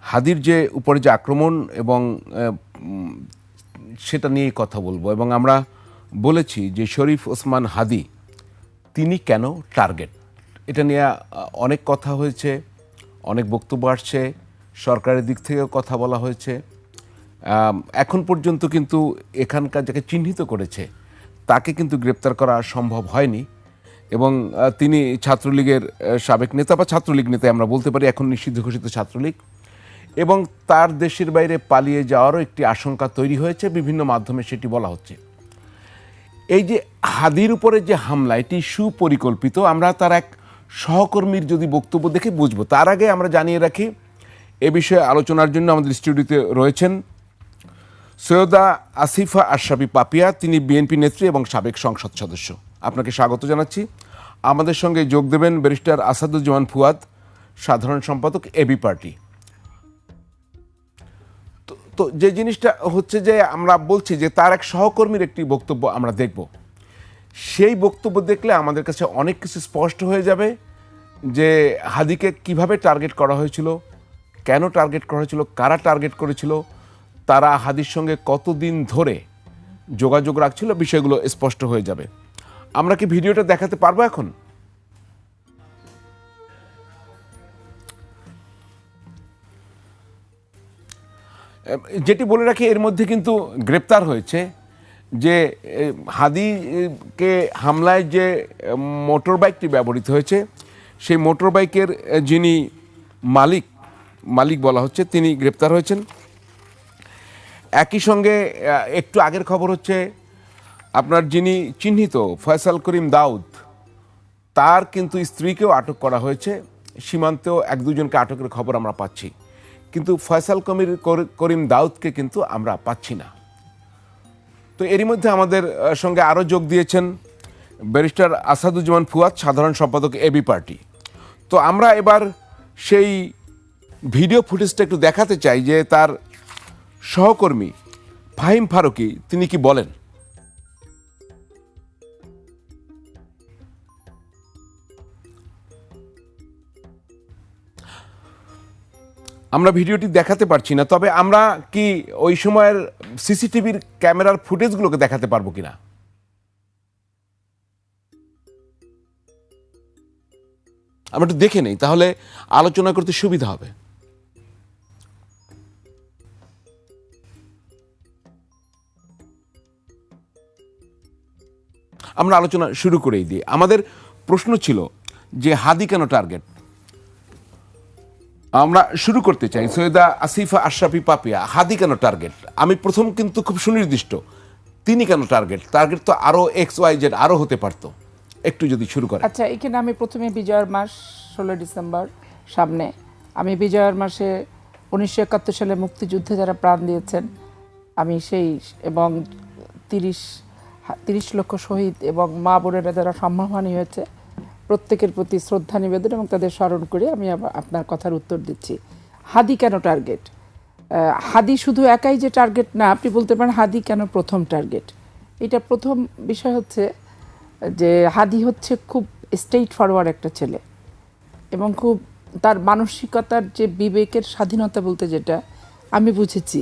হাদির যে উপরে যে আক্রমণ এবং সেটা নিয়েই কথা বলবো। এবং আমরা বলেছি যে শরীফ ওসমান হাদি তিনি কেন টার্গেট, এটা নিয়ে অনেক কথা হয়েছে, অনেক বক্তব্য আসছে, সরকারের দিক থেকেও কথা বলা হয়েছে। এখন পর্যন্ত কিন্তু এখানকার যাকে চিহ্নিত করেছে তাকে কিন্তু গ্রেপ্তার করা সম্ভব হয়নি। এবং তিনি ছাত্রলীগের সাবেক নেতা বা ছাত্রলীগ নেতা আমরা বলতে পারি, এখন নিষিদ্ধ ঘোষিত ছাত্রলীগ, এবং তার দেশের বাইরে পালিয়ে যাওয়ারও একটি আশঙ্কা তৈরি হয়েছে, বিভিন্ন মাধ্যমে সেটি বলা হচ্ছে। এই যে হাদির উপরে যে হামলা, এটি সুপরিকল্পিত, আমরা তার এক সহকর্মীর যদি বক্তব্য দেখে বুঝবো। তার আগে আমরা জানিয়ে রাখি, এ বিষয়ে আলোচনার জন্য আমাদের স্টুডিওতে রয়েছেন সৈয়দা আসিফা আশরাফি পাপিয়া, তিনি বিএনপি নেত্রী এবং সাবেক সংসদ সদস্য। আপনাকে স্বাগত জানাচ্ছি। আমাদের সঙ্গে যোগ দেবেন ব্যারিস্টার আসাদুজ্জামান ফুয়াদ, সাধারণ সম্পাদক এবি পার্টি। তো যে জিনিসটা হচ্ছে যে আমরা বলছি যে তার এক সহকর্মীর একটি বক্তব্য আমরা দেখব, সেই বক্তব্য দেখলে আমাদের কাছে অনেক কিছু স্পষ্ট হয়ে যাবে যে হাদিকে কিভাবে টার্গেট করা হয়েছিল, কেন টার্গেট করা হয়েছিল, কারা টার্গেট করেছিল, তারা হাদির সঙ্গে কতদিন ধরে যোগাযোগ রাখছিল, বিষয়গুলো স্পষ্ট হয়ে যাবে। আমরা কি ভিডিওটা দেখাতে পারবো এখন? যেটি বলে রাখি, এর মধ্যে কিন্তু গ্রেপ্তার হয়েছে যে হাদিকে হামলায় যে মোটর বাইকটি ব্যবহৃত হয়েছে, সেই মোটর বাইকের যিনি মালিক বলা হচ্ছে, তিনি গ্রেপ্তার হয়েছেন। একই সঙ্গে একটু আগের খবর হচ্ছে আপনার যিনি চিহ্নিত ফয়সাল করিম দাউদ, তার কিন্তু স্ত্রীকেও আটক করা হয়েছে। সীমান্তেও এক দুজনকে আটকের খবর আমরা পাচ্ছি, কিন্তু ফয়সাল করিম দাউদকে কিন্তু আমরা পাচ্ছি না। তো এরই মধ্যে আমাদের সঙ্গে আরও যোগ দিয়েছেন ব্যারিস্টার আসাদুজ্জামান ফুয়াদ, সাধারণ সম্পাদক এবি পার্টি। তো আমরা এবার সেই ভিডিও ফুটেজটা একটু দেখাতে চাই যে তার সহকর্মী ফাহিম ফারুকী তিনি কি বলেন। আমরা ভিডিওটি দেখাতে পারছি না, তবে আমরা কি ওই সময়ের সিসিটিভির ক্যামেরার ফুটেজগুলোকে দেখাতে পারবো কিনা? আমরা একটু দেখে নেই, তাহলে আলোচনা করতে সুবিধা হবে। আমরা আলোচনা শুরু করেই দিই। আমাদের প্রশ্ন ছিল যে হাদি কেন টার্গেট। আমরা শুরু করতে চাই সৈয়দা আসিফা আশরাফি পাপিয়া, হাদি কেন টার্গেট। আমি প্রথম কিন্তু খুব সুনির্দিষ্ট, তিনি কেন টার্গেট? টার্গেট তো আরো XYZ আরো হতে পারতো, একটু যদি শুরু করে। আচ্ছা, এখানে আমি প্রথমে বিজয়ের মাস 16 ডিসেম্বর সামনে, আমি বিজয়ের মাসে 1971 সালে মুক্তিযুদ্ধে যারা প্রাণ দিয়েছেন, আমি সেই এবং 30 লক্ষ শহীদ এবং মা বোনেরা যারা সম্মানহানি হয়েছে, প্রত্যেকের প্রতি শ্রদ্ধা নিবেদন এবং তাদের স্মরণ করে আমি আপনার কথার উত্তর দিচ্ছি। হাদি কেন টার্গেট? হাদি শুধু একাই যে টার্গেট না, আপনি বলতে পারেন হাদি কেন প্রথম টার্গেট। এটা প্রথম বিষয় হচ্ছে যে হাদি হচ্ছে খুব স্ট্রেইট ফরওয়ার্ড একটা ছেলে এবং খুব তার মানসিকতার যে বিবেকের স্বাধীনতা বলতে যেটা আমি বুঝেছি,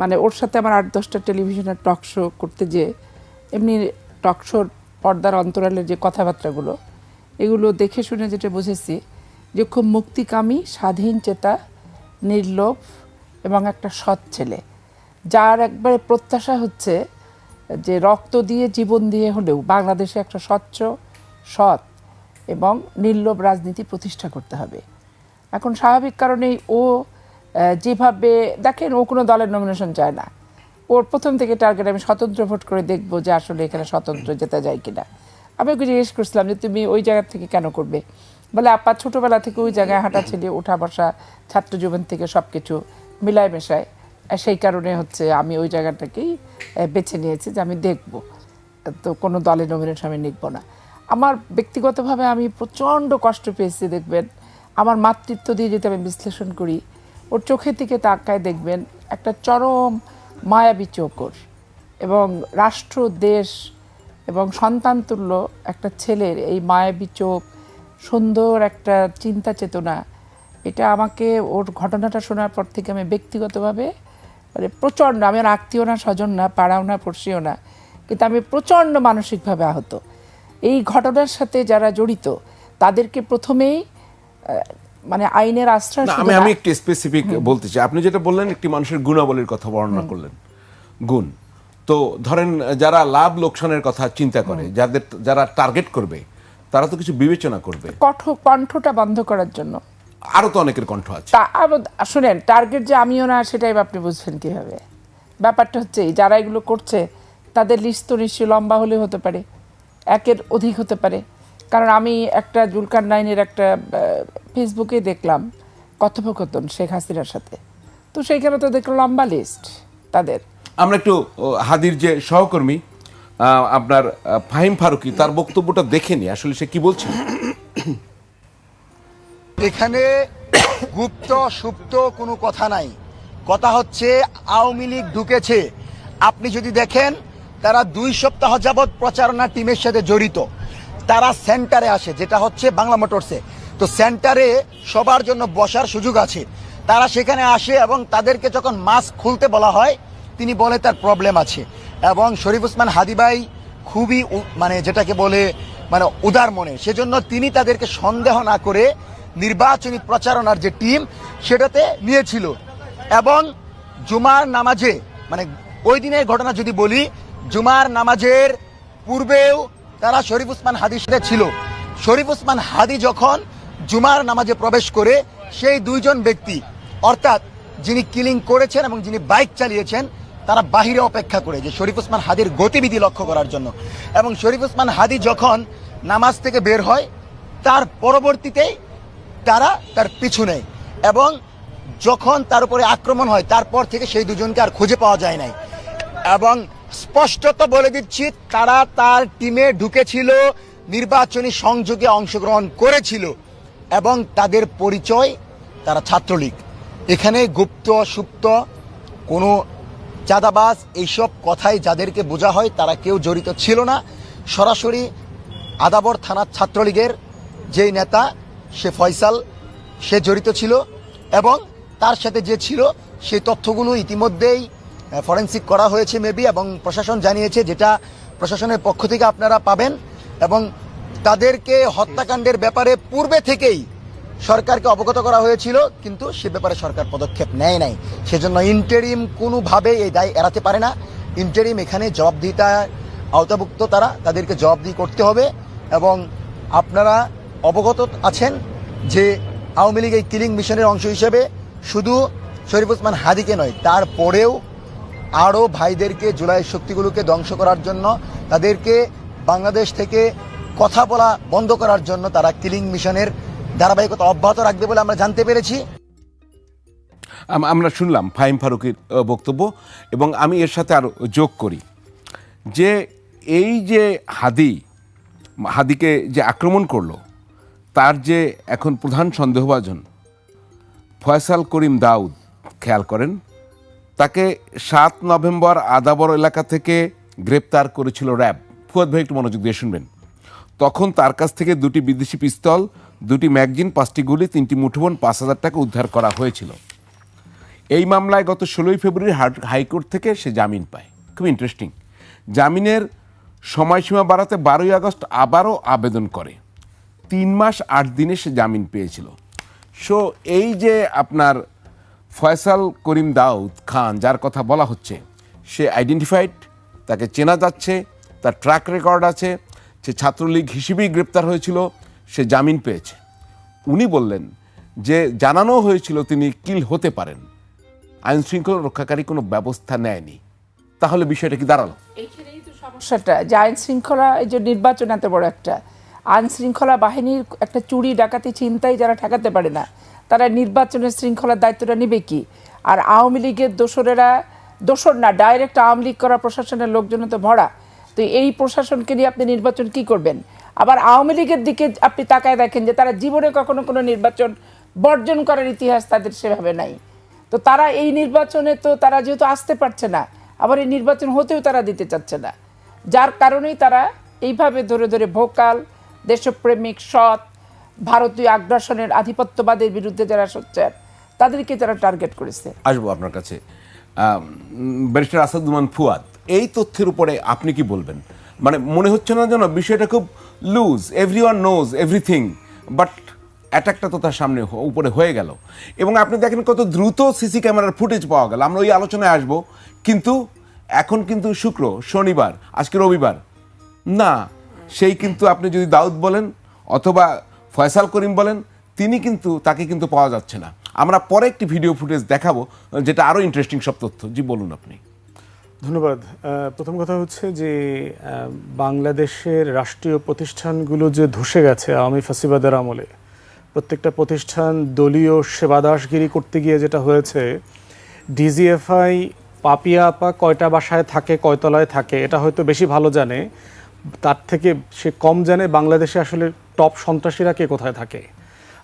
মানে ওর সাথে আমার 8-10টা টেলিভিশনের টক শো করতে, যে এমনি টক শোর পর্দার অন্তরালের যে কথাবার্তাগুলো, এগুলো দেখে শুনে যেটা বুঝেছি যে খুব মুক্তিকামী, স্বাধীন চেতা, নির্লোভ এবং একটা সৎ ছেলে, যার একবারে প্রত্যাশা হচ্ছে যে রক্ত দিয়ে জীবন দিয়ে হলেও বাংলাদেশে একটা স্বচ্ছ, সৎ এবং নির্লোভ রাজনীতি প্রতিষ্ঠা করতে হবে। এখন স্বাভাবিক কারণেই ও যেভাবে দেখেন, ও কোনো দলের নমিনেশন চায় না। ওর প্রথম থেকে টার্গেট আমি স্বতন্ত্র ভোট করে দেখবো যে আসলে এখানে স্বতন্ত্র জেতা যায় কিনা। আমি ওকে জিজ্ঞেস করছিলাম যে তুমি ওই জায়গা থেকে কেন করবে, বলে আপা ছোটোবেলা থেকে ওই জায়গায় হাঁটা ছেলে, ওঠা বসা, ছাত্র জীবন থেকে সব কিছু মিলায় মেশায়, সেই কারণে হচ্ছে আমি ওই জায়গাটাকেই বেছে নিয়েছি যে আমি দেখব, তো কোনো দলের নমিনেশন আমি নিব না। আমার ব্যক্তিগতভাবে আমি প্রচণ্ড কষ্ট পেয়েছি। দেখবেন আমার মাতৃত্ব দিয়ে যদি আমি বিশ্লেষণ করি, ওর চোখের দিকে তাকায় দেখবেন একটা চরম মায়াবী চোখ ওর, এবং রাষ্ট্র, দেশ এবং সন্তানতুল্য একটা ছেলের এই মায়াবী চোখ, সুন্দর একটা চিন্তা চেতনা এটা আমাকে ওর ঘটনাটা শোনার পর থেকে আমি ব্যক্তিগতভাবে মানে প্রচণ্ড, আমি আর আত্মীয় না, স্বজন না, পাড়াও না, পড়শিও না, কিন্তু আমি প্রচণ্ড মানসিকভাবে আহত। এই ঘটনার সাথে যারা জড়িত তাদেরকে প্রথমেই মানে আইনের আশ্রয় না, শুধু আমি না- আমি একটু স্পেসিফিক বলতে চাই। আপনি যেটা বললেন একটি মানুষের গুণাবলীর কথা বর্ণনা করলেন, গুণ। তো ধরেন যারা লাভ লোকসানের কথা চিন্তা করে, যারা টার্গেট করবে, তারা তো কিছু বিবেচনা করবে। কণ্ঠটা বন্ধ করার জন্য আরো তো অনেকের কণ্ঠ আছে। শুনেন, টার্গেট যে আমিও না সেটাই আপনি বুঝবেন কিভাবে? ব্যাপারটা হচ্ছে যারা এগুলো করছে তাদের লিস্ট তো নিশ্চয়ই লম্বা হলে হতে পারে, একের অধিক হতে পারে। কারণ আমি একটা জুলকার নাইনের একটা ফেসবুকে দেখলাম কথোপকথন শেখ হাসিনার সাথে, তো সেইখানে তো দেখলাম লম্বা লিস্ট তাদের। আমরা একটু হাদির যে সহকর্মী আপনার ফাহিম ফারুকী, তার বক্তব্যটা দেখে নি আসলে সে কি বলছিল। এখানে গুপ্ত সুপ্ত কোনো কথা নাই। কথা হচ্ছে আওয়ামী লীগ ঢুকেছে। আপনি যদি দেখেন তারা 2 সপ্তাহ যাবৎ প্রচারণা টিমের সাথে জড়িত। তারা সেন্টারে আসে, যেটা হচ্ছে বাংলা মোটরসে। তো সেন্টারে সবার জন্য বসার সুযোগ আছে। তারা সেখানে আসে এবং তাদেরকে যখন মাস্ক খুলতে বলা হয় তিনি বলে তার প্রবলেম আছে। এবং শরীফ ওসমান হাদি ভাই খুবই মানে যেটাকে বলে মানে উদার মনে, সেজন্য তিনি তাদেরকে সন্দেহ না করে নির্বাচনী প্রচারণার যে টিম সেটাতে নিয়েছিল। এবং জুমার নামাজে মানে ওই দিনের ঘটনা যদি বলি, জুমার নামাজের পূর্বেও তারা শরীফ ওসমান হাদির সাথে ছিল। শরীফ ওসমান হাদি যখন জুমার নামাজে প্রবেশ করে, সেই 2 জন ব্যক্তি অর্থাৎ যিনি কিলিং করেছেন এবং যিনি বাইক চালিয়েছেন তারা বাহিরে অপেক্ষা করে যে শরীফ ওসমান হাদির গতিবিধি লক্ষ্য করার জন্য। এবং শরীফ ওসমান হাদি যখন নামাজ থেকে বের হয় তার পরবর্তীতেই তারা তার পিছু নেয় এবং যখন তার উপরে আক্রমণ হয় তারপর থেকে সেই 2 জনকে আর খুঁজে পাওয়া যায় নাই। এবং স্পষ্টত বলে দিচ্ছি, তারা তার টিমে ঢুকেছিল, নির্বাচনী সংযোগে অংশগ্রহণ করেছিল এবং তাদের পরিচয় তারা ছাত্রলীগ। এখানে গুপ্ত সুপ্ত কোনো চাঁদাবাজ এইসব কথাই যাদেরকে বোঝা হয় তারা কেউ জড়িত ছিল না। সরাসরি আদাবর থানার ছাত্রলীগের যেই নেতা সে ফয়সাল, সে জড়িত ছিল এবং তার সাথে যে ছিল সেই তথ্যগুলো ইতিমধ্যেই ফরেনসিক করা হয়েছে মেবি, এবং প্রশাসন জানিয়েছে, যেটা প্রশাসনের পক্ষ থেকে আপনারা পাবেন। এবং তাদেরকে হত্যাকাণ্ডের ব্যাপারে পূর্বে থেকেই সরকারকে অবগত করা হয়েছিল, কিন্তু সে ব্যাপারে সরকার পদক্ষেপ নেয় নাই। সেজন্য ইন্টারিম কোনোভাবে এই দায় এড়াতে পারে না। ইন্টারিম এখানে জবাবদিহিতার আওতাভুক্ত, তাদেরকে জবাবদিহি করতে হবে। এবং আপনারা অবগত আছেন যে আওয়ামী লীগ এই কিলিং মিশনের অংশ হিসেবে শুধু শরীফ ওসমান হাদিকে নয়, তারপরেও আরও ভাইদেরকে, জুলাই শক্তিগুলোকে ধ্বংস করার জন্য, তাদেরকে বাংলাদেশ থেকে কথা বলা বন্ধ করার জন্য তারা কিলিং মিশনের ধারাবাহিকতা অব্যাহত রাখবে বলে আমরা জানতে পেরেছি। আমরা শুনলাম ফাহিম ফারুকীর বক্তব্য, এবং আমি এর সাথে আরো যোগ করি যে এই যে হাদিকে যে আক্রমণ করলো, তার যে এখন প্রধান সন্দেহভাজন ফয়সাল করিম দাউদ, খেয়াল করেন তাকে 7 নভেম্বর আদাবর এলাকা থেকে গ্রেপ্তার করেছিল র্যাব। ফুয়াদ ভাই একটু মনোযোগ দিয়ে শুনবেন। তখন তার কাছ থেকে 2টি বিদেশি পিস্তল, 2টি ম্যাগজিন, 5টি গুলি, 3টি মুঠোফোন, 5,000 টাকা উদ্ধার করা হয়েছিল। এই মামলায় গত 16 ফেব্রুয়ারি হাইকোর্ট থেকে সে জামিন পায়। খুব ইন্টারেস্টিং। জামিনের সময়সীমা বাড়াতে 12 আগস্ট আবারও আবেদন করে। 3 মাস 8 দিনে সে জামিন পেয়েছিল। সো এই যে আপনার ফয়সাল করিম দাউদ খান, যার কথা বলা হচ্ছে, সে আইডেন্টিফাইড, তাকে চেনা যাচ্ছে, তার ট্র্যাক রেকর্ড আছে, সে ছাত্রলীগ হিসেবেই গ্রেপ্তার হয়েছিল, সে জামিন পেয়েছে। উনি বললেন যে জানানো হয়েছিল তিনি কিল হতে পারেন, আইন শৃঙ্খলা রক্ষাকারী কোনো ব্যবস্থা নেয়নি। তাহলে বিষয়টা কি দাঁড়ালো? এইখানেই তো সমস্যাটা, যে আইন শৃঙ্খলা, এই যে নির্বাচন এত বড় একটা আইন শৃঙ্খলা বাহিনীর একটা চুরি ডাকাতি চিন্তাই যারা ঠেকাতে পারে না, তারা নির্বাচনের শৃঙ্খলার দায়িত্বটা নেবে কি? আর আওয়ামী লীগের দোসর না, ডাইরেক্ট আওয়ামী লীগ করা প্রশাসনের লোকজন তো ভরা। তো এই প্রশাসনকে নিয়ে আপনি নির্বাচন কি করবেন? আবার আওয়ামী লীগের দিকে আপনি তাকায় দেখেন যে তারা জীবনে কখনো কোনো নির্বাচন বর্জন করার ইতিহাস তাদের সেভাবে নাই। তো তারা এই নির্বাচনে তো তারা যেহেতু আসতে পারছে না, আবার এই নির্বাচন হতেও তারা দিতে চাচ্ছে না, যার কারণেই তারা এইভাবে ধরে ধরে ভোকাল, দেশপ্রেমিক, সৎ, ভারতীয় আগ্রাসনের আধিপত্যবাদের বিরুদ্ধে যারা সোচ্চার তাদেরকে যারা টার্গেট করেছে। আসবো আপনার কাছে। ব্যারিস্টার আসাদুজ্জামান ফুয়াদ, এই তথ্যের উপরে আপনি কি বলবেন? মানে মনে হচ্ছে না যেন বিষয়টা খুব loose, everyone knows everything, but অ্যাটাকটা তো তার সামনে উপরে হয়ে গেল, এবং আপনি দেখেন কত দ্রুত সিসি ক্যামেরার ফুটেজ পাওয়া গেল। আমরা ওই আলোচনায় আসবো, কিন্তু এখন কিন্তু শুক্র, শনিবার, আজকে রবিবার না, সেই কিন্তু আপনি যদি দাউদ বলেন অথবা ফয়সাল করিম বলেন, তাকে কিন্তু পাওয়া যাচ্ছে না। আমরা পরে একটি ভিডিও ফুটেজ দেখাবো যেটা আরো ইন্টারেস্টিং সব তথ্য। জি বলুন আপনি। ধন্যবাদ। প্রথম কথা হচ্ছে যে বাংলাদেশের রাষ্ট্রীয় প্রতিষ্ঠানগুলো যে ধসে গেছে আওয়ামী ফ্যাসিবাদের আমলে, প্রত্যেকটা প্রতিষ্ঠান দলীয় সেবাদাসগিরি করতে গিয়ে যেটা হয়েছে, ডিজিএফআই পাপিয়া আপা কয়টা বাসায় থাকে, কয়তলায় থাকে, এটা হয়তো বেশি ভালো জানে, তার থেকে সে কম জানে বাংলাদেশে আসলে টপ সন্ত্রাসীরা কে কোথায় থাকে।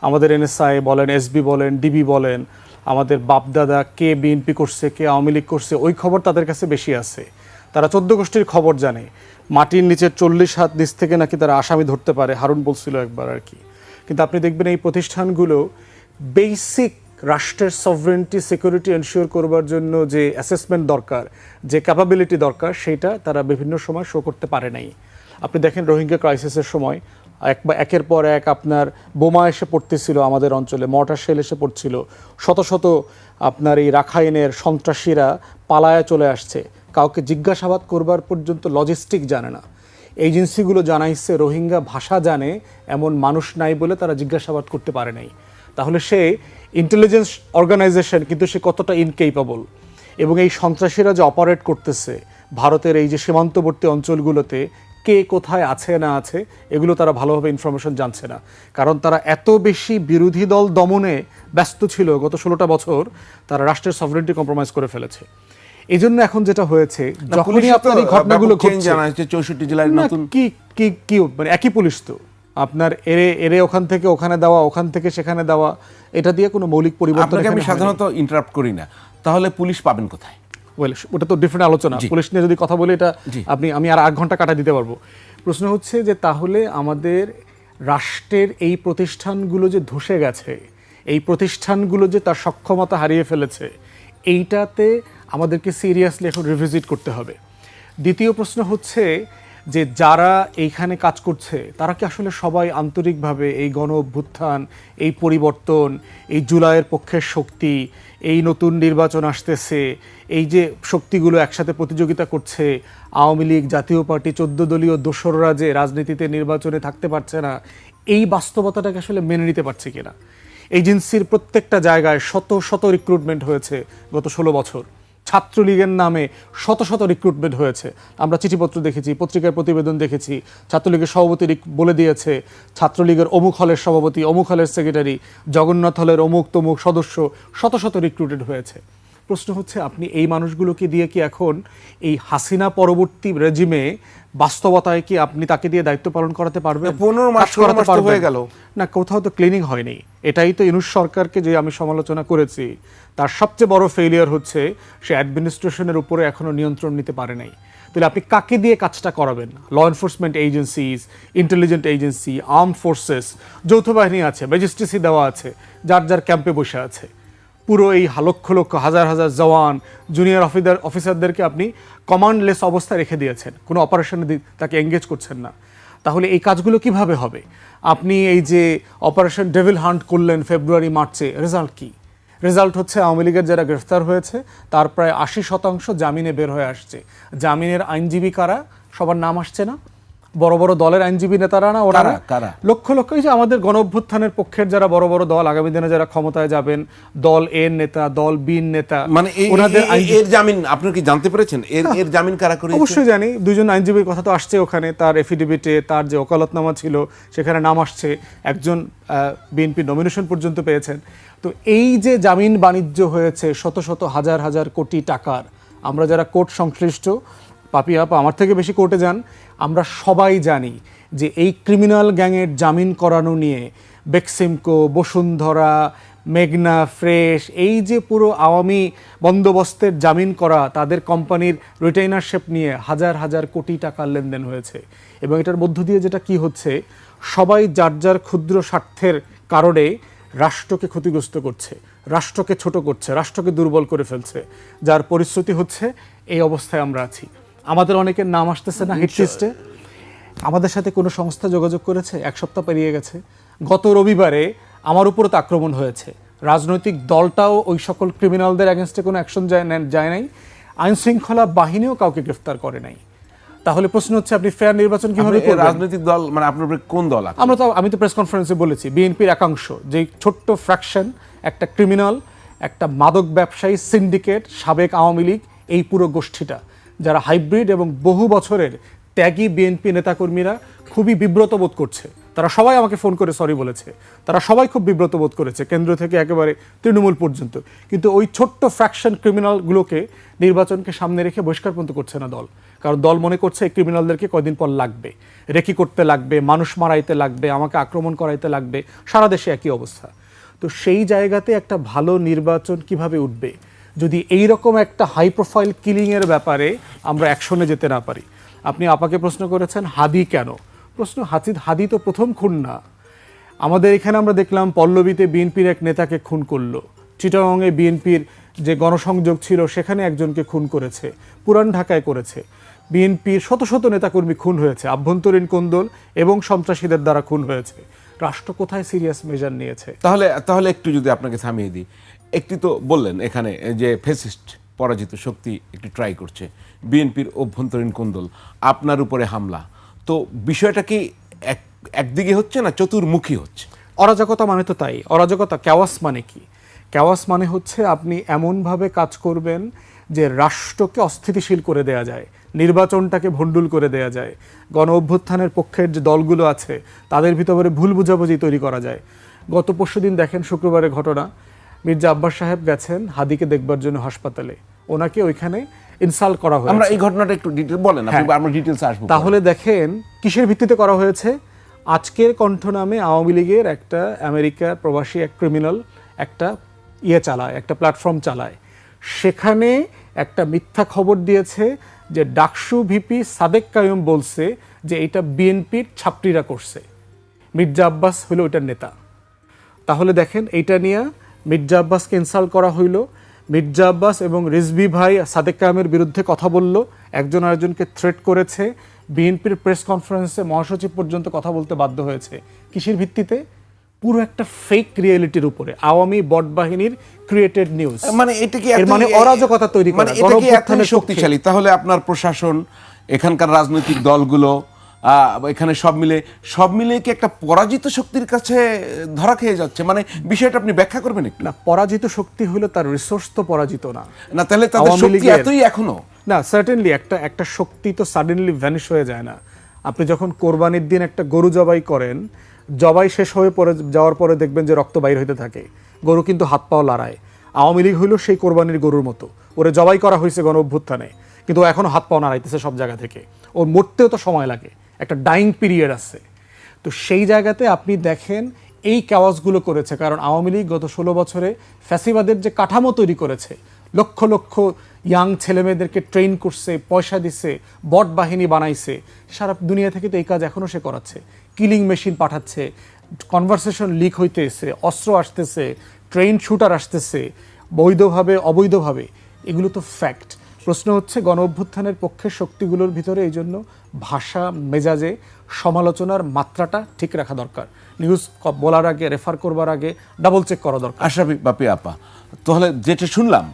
আমাদের এনএসআই বলেন, এসবি বলেন, ডিবি বলেন, আমাদের বাপদাদা কে বিএনপি করছে, কে আওয়ামী লীগ করছে, ওই খবর তাদের কাছে বেশি আছে। তারা 14 গোষ্ঠীর খবর জানে। মাটির নিচে 40 হাত নিচ থেকে নাকি তারা আসামি ধরতে পারে, হারুন বলছিল একবার আর কি। কিন্তু আপনি দেখবেন এই প্রতিষ্ঠানগুলো বেসিক রাষ্ট্রের সভরেন্টি সিকিউরিটি এনশিওর করবার জন্য যে অ্যাসেসমেন্ট দরকার, যে ক্যাপাবিলিটি দরকার, সেটা তারা বিভিন্ন সময় শো করতে পারে নাই। আপনি দেখেন রোহিঙ্গা ক্রাইসিসের সময় একের পর এক আপনার বোমা এসে পড়তেছিল আমাদের অঞ্চলে, মর্টার শেল এসে পড়ছিল, শত শত আপনার এই রাখাইনের সন্ত্রাসীরা পালায়া চলে আসছে, কাউকে জিজ্ঞাসাবাদ করবার পর্যন্ত লজিস্টিক জানে না। এজেন্সিগুলো জানাইছে রোহিঙ্গা ভাষা জানে এমন মানুষ নাই বলে তারা জিজ্ঞাসাবাদ করতে পারে নাই। তাহলে সে ইন্টেলিজেন্স অর্গানাইজেশন, কিন্তু সে কতটা ইনকেপেবল। এবং এই সন্ত্রাসীরা যে অপারেট করতেছে ভারতের এই যে সীমান্তবর্তী অঞ্চলগুলোতে, কে কোথায় আছে না আছে এগুলো তারা ভালোভাবে ইনফরমেশন জানছে না, কারণ তারা এত বেশি বিরোধী দল দমনে ব্যস্ত ছিল গত 16টা বছর, তারা রাষ্ট্রের সভরেন্টি কম্প্রোমাইজ করে ফেলেছে। এই জন্য এখন যেটা হয়েছে, যখনই আপনার এই ঘটনাগুলো ঘটছে, 64 জেলার নতুন কি মানে একই পুলিশ তো আপনার এরে ওখান থেকে ওখানে দেওয়া, ওখান থেকে সেখানে দেওয়া, এটা দিয়ে কোনো মৌলিক পরিবর্তন। আমি সাধারণত ইন্টারাপ্ট করি না, তাহলে পুলিশ পাবেন কোথায়? ওটা তো ডিফারেন্ট আলোচনা। পুলিশ নিয়ে যদি কথা বলি এটা আমি আর 8 ঘন্টা কাটা দিতে পারবো। প্রশ্ন হচ্ছে যে তাহলে আমাদের রাষ্ট্রের এই প্রতিষ্ঠানগুলো যে ধসে গেছে, এই প্রতিষ্ঠানগুলো যে তার সক্ষমতা হারিয়ে ফেলেছে, এইটাতে আমাদেরকে সিরিয়াসলি এখন রিভিজিট করতে হবে। দ্বিতীয় প্রশ্ন হচ্ছে যে যারা এইখানে কাজ করছে তারা কি আসলে সবাই আন্তরিকভাবে এই গণ অভ্যুত্থান, এই পরিবর্তন, এই জুলাইয়ের পক্ষের শক্তি, এই নতুন নির্বাচন আসতেছে, এই যে শক্তিগুলো একসাথে প্রতিযোগিতা করছে, আওয়ামী লীগ, জাতীয় পার্টি, 14 দলীয় দোসররা যে রাজনীতিতে নির্বাচনে থাকতে পারছে না, এই বাস্তবতাটাকে আসলে মেনে নিতে পারছে কিনা? এজেন্সির প্রত্যেকটা জায়গায় শত শত রিক্রুটমেন্ট হয়েছে গত 16 বছর। ছাত্রলীগের নামে শত শত রিক্রুটমেন্ট হয়েছে। আমরা চিঠিপত্র দেখেছি, পত্রিকার প্রতিবেদন দেখেছি, ছাত্রলীগের সভাপতি বলে দিয়েছে ছাত্রলীগের অমুক হলের সভাপতি, অমুক হলের সেক্রেটারি, জগন্নাথ হলের অমুক তমুক সদস্য শত শত রিক্রুটেড হয়েছে। প্রশ্ন হচ্ছে আপনি এই মানুষগুলোকে দিয়ে কি এখন এই হাসিনা পরবর্তী রেজিমে বাস্তবতায় কি আপনি তাকে দিয়ে দায়িত্ব পালন করাতে পারবেন? 15 মাস হয়ে গেল না, কোথাও তো ক্লিনিং হয়নি। এটাই তো ইউনূস সরকারকে যে আমি সমালোচনা করেছি তার সবচেয়ে বড় ফেলিয়ার হচ্ছে সে অ্যাডমিনিস্ট্রেশনের উপরে এখনো নিয়ন্ত্রণ নিতে পারে নাই। তাহলে আপনি কাকে দিয়ে কাজটা করাবেন? Law enforcement agencies, intelligent agency, arm forces, যৌথ বাহিনী আছে, ম্যাজিস্ট্রেসি দেওয়া আছে, যার যার ক্যাম্পে বসে আছে। পুরো এই লক্ষ লক্ষ হাজার হাজার জওয়ান, জুনিয়র অফিসারদেরকে আপনি কমান্ডলেস অবস্থায় রেখে দিয়েছেন, কোনো অপারেশনে তাকে এঙ্গেজ করছেন না। তাহলে এই কাজগুলো কিভাবে হবে? আপনি এই যে অপারেশন ডেভিল হান্ট করলেন ফেব্রুয়ারি মার্চে, রেজাল্ট কি? রেজাল্ট হচ্ছে আওয়ামী লীগের যারা গ্রেফতার হয়েছে তার প্রায় 80% জামিনে বের হয়ে আসছে। জামিনের আইনজীবী কারা? সবার নাম আসছে না? বড় বড় দলের আইনজীবী নেতারা না? ওরা লক্ষ লক্ষ, এই যে আমাদের গণ অভ্যুত্থানের পক্ষের যারা বড় বড় দল, আগামী দিনে যারা ক্ষমতায় যাবেন, দল এর নেতা, দল বির নেতা, মানে এর জামিন আপনি কি জানতে পেরেছেন? এর জামিন কারা করেছে? অবশ্যই জানি। 2 জন আইনজীবীর কথা তো আসছে ওখানে, তার এফিডেভিটে, তার যে ওকালতনামা ছিল সেখানে নাম আসছে। একজন বিএনপি নমিনেশন পর্যন্ত পেয়েছেন। তো এই যে জামিন বাণিজ্য হয়েছে শত শত হাজার হাজার কোটি টাকার, আমরা যারা কোর্ট সংশ্লিষ্ট, পাপি আপা আমার থেকে বেশি কোর্টে যান, আমরা সবাই জানি যে এই ক্রিমিনাল গ্যাংয়ের জামিন করানো নিয়ে বেক্সিমকো, বসুন্ধরা, মেঘনা, ফ্রেশ, এই যে পুরো আওয়ামী বন্দোবস্তের জামিন করা, তাদের কোম্পানির রিটেইনারশিপ নিয়ে হাজার হাজার কোটি টাকার লেনদেন হয়েছে। এবং এটার মধ্য দিয়ে যেটা কি হচ্ছে, সবাই যার যার ক্ষুদ্র স্বার্থের কারণে রাষ্ট্রকে ক্ষতিগ্রস্ত করছে, রাষ্ট্রকে ছোট করছে, রাষ্ট্রকে দুর্বল করে ফেলছে, যার পরিস্থিতি হচ্ছে এই অবস্থায় আমরা আছি। আমাদের অনেকের নাম আসতেছে না হিট লিস্টে। আমাদের সাথে কোনো সংস্থা যোগাযোগ করেছে? 1 সপ্তাহ পেরিয়ে গেছে। গত রবিবারে আমার উপরও তো আক্রমণ হয়েছে। রাজনৈতিক দলটাও ওই সকল ক্রিমিনালদের অ্যাগেনস্টে কোনো অ্যাকশন যায় নাই, আইনশৃঙ্খলা বাহিনীও কাউকে গ্রেফতার করে নাই। তাহলে প্রশ্ন হচ্ছে আপনি ফেয়ার নির্বাচন কিভাবে আপনি করবেন? রাজনৈতিক দল মানে আপনার উপরে কোন দল আছে? আমি তো প্রেস কনফারেন্সে বলেছি বিএনপির একাংশ, যে ছোট্ট ফ্র্যাকশন, একটা ক্রিমিনাল, একটা মাদক ব্যবসায়ী সিন্ডিকেট, সাবেক আওয়ামী লীগ, এই পুরো গোষ্ঠীটা যারা হাইব্রিড এবং বহু বছরের ত্যাগী বিএনপি নেতাকর্মীরা খুবই বিব্রত বোধ করছে। তারা সবাই আমাকে ফোন করে সরি বলেছে, তারা সবাই খুব বিব্রত বোধ করেছে, কেন্দ্র থেকে একেবারে তৃণমূল পর্যন্ত। কিন্তু ওই ছোট্ট ফ্র্যাকশন ক্রিমিনালগুলোকে নির্বাচনকে সামনে রেখে বহিষ্কার পর্যন্ত করছে না দল। কারণ দল মনে করছে এই ক্রিমিনালদেরকে কয়দিন পর লাগবে, রেকি করতে লাগবে, মানুষ মারাইতে লাগবে, আমাকে আক্রমণ করাইতে লাগবে, সারা দেশে একই অবস্থা। তো সেই জায়গাতে একটা ভালো নির্বাচন কিভাবে উঠবে যদি এই রকম একটা হাই প্রোফাইল কিলিংয়ের ব্যাপারে আমরা অ্যাকশনে যেতে না পারি? আপনি আপাকে প্রশ্ন করেছেন হাদি কেন? প্রশ্ন, হাদি তো প্রথম খুন না। আমাদের এখানে আমরা দেখলাম পল্লবীতে বিএনপির এক নেতাকে খুন করলো, চিটাগংয়ে বিএনপির যে গণসংযোগ ছিল সেখানে একজনকে খুন করেছে, পুরান ঢাকায় করেছে। বিএনপির শত শত নেতাকর্মী খুন হয়েছে, আভ্যন্তরীণ কোন্দল এবং সন্ত্রাসীদের দ্বারা খুন হয়েছে। রাষ্ট্র কোথায় সিরিয়াস মেজার নিয়েছে? তাহলে একটু যদি আপনাকে থামিয়ে দিই, একটি তো বললেন এখানে যে ফেসিস্ট পরাজিত শক্তি একটি ট্রাই করছে, বিএনপির অভ্যন্তরীণ কোন্দল, আপনার উপরে হামলা। তো বিষয়টা কি একদিকে হচ্ছে না চতুর্মুখী হচ্ছে? অরাজকতা মানে তো তাই। অরাজকতা, ক্যাওয়াস মানে কি? ক্যাওয়াস মানে হচ্ছে আপনি এমনভাবে কাজ করবেন যে রাষ্ট্রকে অস্থিতিশীল করে দেয়া যায়, নির্বাচনটাকে ভণ্ডুল করে দেয়া যায়, গণ অভ্যুত্থানের পক্ষের যে দলগুলো আছে তাদের ভিতরে ভুল বুঝাবুঝি তৈরি করা যায়। গত পরশুদিন দেখেন, শুক্রবারের ঘটনা, মির্জা আব্বাস সাহেব গেছেন হাদিকে দেখবার জন্য হাসপাতালে, ওনাকে ওইখানে ইনসাল্ট করা হয়েছে। আমরা এই ঘটনাটা একটু ডিটেইল বলেন, আমরা ডিটেইলস আসবো। তাহলে দেখেন কিসের ভিত্তিতে করা হয়েছে। আজকের কণ্ঠ নামে আওয়ামী লীগের একটা আমেরিকা প্রবাসী এক ক্রিমিনাল একটা চালায়, একটা প্ল্যাটফর্ম চালায়, সেখানে একটা মিথ্যা খবর দিয়েছে যে ডাকসু ভিপি সাদেক কায়ুম বলছে যে এটা বিএনপির ছাত্রীরা করছে, মির্জা আব্বাস হলো ওইটার নেতা। তাহলে দেখেন এইটা নিয়ে মির্জা আব্বাসকে ইনসাল্ট করা হইল, মির্জা আব্বাস এবং রিজভী ভাই সাদেক কায়ুমের বিরুদ্ধে কথা বলল, একজন আরেকজনকে থ্রেট করেছে, বিএনপির প্রেস কনফারেন্সে মহাসচিব পর্যন্ত কথা বলতে বাধ্য হয়েছে। কিসের ভিত্তিতে? পুরো একটা ফেক রিয়েলিটির উপরে, আওয়ামী বট বাহিনীর ক্রিয়েটেড নিউজ। মানে এটা কি মানে অরাজকতা তৈরি করা, মানে এটা কি এতই শক্তিশালী? তাহলে আপনার প্রশাসন, এখানকার রাজনৈতিক দলগুলো, এখানে সব মিলে কি একটা পরাজিত শক্তির কাছে ধরা খেয়ে যাচ্ছে? মানে বিষয়টা আপনি ব্যাখ্যা করবেন একটু। না, পরাজিত শক্তি হলো তার রিসোর্স তো পরাজিত না। না, তাহলে তাদের শক্তি এতই এখনো না। সার্টেনলি একটা শক্তি তো সাডেনলি ভ্যানিশ হয়ে যায় না। আপনি যখন কোরবানির দিন একটা গরু জবাই করেন, জবাই শেষ হয়ে যাওয়ার পরে দেখবেন যে রক্ত বাইর হইতে থাকে, গরু কিন্তু হাত পাও লড়ায়। আওয়ামী লীগ হইল সেই কোরবানির গরুর মতো, ওরে জবাই করা হয়েছে গণ অভ্যুত্থানে, কিন্তু ও এখনো হাত পাও নাড়াইতেছে সব জায়গা থেকে, ওর মরতেও তো সময় লাগে, একটা ডাইং পিরিয়ড আছে। তো সেই জায়গাতে আপনি দেখেন এই ক্যাওয়াসগুলো করেছে, কারণ আওয়ামী লীগ গত 16 বছরে ফ্যাসিবাদের যে কাঠামো তৈরি করেছে, লক্ষ লক্ষ ইয়াং ছেলেমেয়েদেরকে ট্রেন করছে, পয়সা দিছে, বট বাহিনী বানাইছে, সারা দুনিয়া থেকে তো এই কাজ এখনও সে করাচ্ছে। কিলিং মেশিন পাঠাচ্ছে, কনভারসেশন লিক হইতেছে, অস্ত্র আসতেছে, ট্রেন শুটার আসতেছে, বৈধভাবে অবৈধভাবে, এগুলো তো ফ্যাক্ট। প্রশ্ন হচ্ছে গণ অভ্যুত্থানের পক্ষের শক্তিগুলোর ভিতরে এই জন্য ভাষা মেজাজে সমালোচনার মাত্রাটা ঠিক রাখা দরকার। নিউজ বলার আগে, রেফার করবার আগে ডাবল চেক করা দরকার। আশরাফি বাপি আপা, তাহলে যেটা শুনলাম